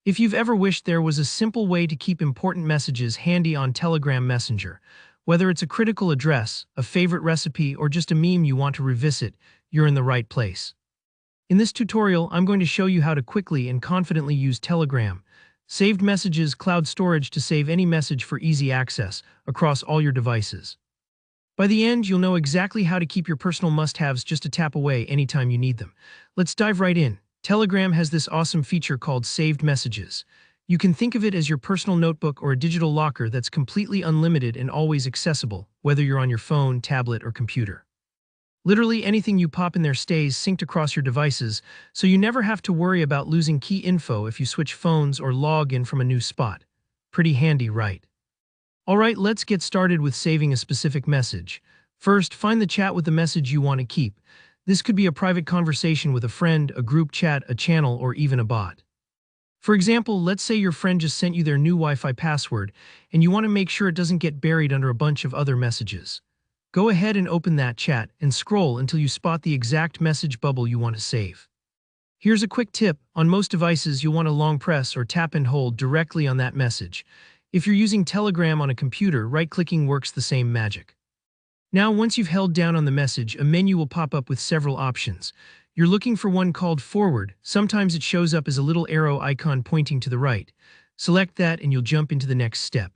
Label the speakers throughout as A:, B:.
A: If you've ever wished there was a simple way to keep important messages handy on Telegram Messenger, whether it's a critical address, a favorite recipe, or just a meme you want to revisit, you're in the right place. In this tutorial, I'm going to show you how to quickly and confidently use Telegram Saved Messages cloud storage to save any message for easy access across all your devices. By the end, you'll know exactly how to keep your personal must-haves just a tap away anytime you need them. Let's dive right in. Telegram has this awesome feature called Saved Messages. You can think of it as your personal notebook or a digital locker that's completely unlimited and always accessible, whether you're on your phone, tablet, or computer. Literally anything you pop in there stays synced across your devices, so you never have to worry about losing key info if you switch phones or log in from a new spot. Pretty handy, right? Alright, let's get started with saving a specific message. First, find the chat with the message you want to keep. This could be a private conversation with a friend, a group chat, a channel, or even a bot. For example, let's say your friend just sent you their new Wi-Fi password, and you want to make sure it doesn't get buried under a bunch of other messages. Go ahead and open that chat and scroll until you spot the exact message bubble you want to save. Here's a quick tip. On most devices, you'll want to long press or tap and hold directly on that message. If you're using Telegram on a computer, right-clicking works the same magic. Now, once you've held down on the message, a menu will pop up with several options. You're looking for one called Forward. Sometimes it shows up as a little arrow icon pointing to the right. Select that and you'll jump into the next step.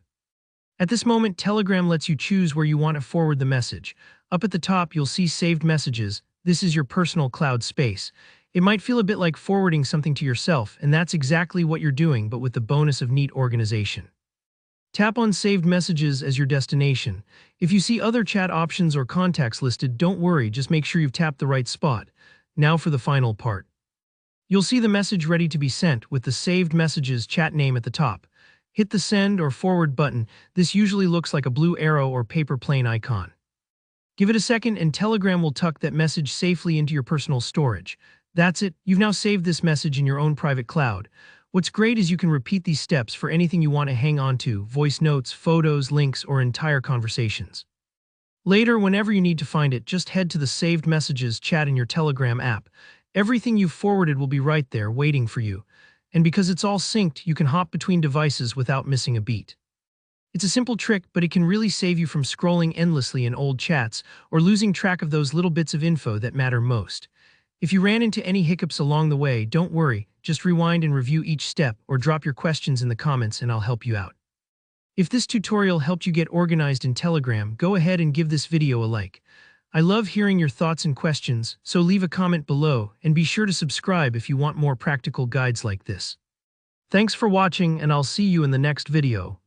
A: At this moment, Telegram lets you choose where you want to forward the message. Up at the top, you'll see Saved Messages. This is your personal cloud space. It might feel a bit like forwarding something to yourself, and that's exactly what you're doing, but with the bonus of neat organization. Tap on Saved Messages as your destination. If you see other chat options or contacts listed, don't worry, just make sure you've tapped the right spot. Now for the final part. You'll see the message ready to be sent with the Saved Messages chat name at the top. Hit the Send or Forward button. This usually looks like a blue arrow or paper plane icon. Give it a second and Telegram will tuck that message safely into your personal storage. That's it, you've now saved this message in your own private cloud. What's great is you can repeat these steps for anything you want to hang on to, voice notes, photos, links, or entire conversations. Later, whenever you need to find it, just head to the Saved Messages chat in your Telegram app. Everything you've forwarded will be right there, waiting for you. And because it's all synced, you can hop between devices without missing a beat. It's a simple trick, but it can really save you from scrolling endlessly in old chats or losing track of those little bits of info that matter most. If you ran into any hiccups along the way, don't worry, just rewind and review each step or drop your questions in the comments and I'll help you out. If this tutorial helped you get organized in Telegram, go ahead and give this video a like. I love hearing your thoughts and questions, so leave a comment below and be sure to subscribe if you want more practical guides like this. Thanks for watching and I'll see you in the next video.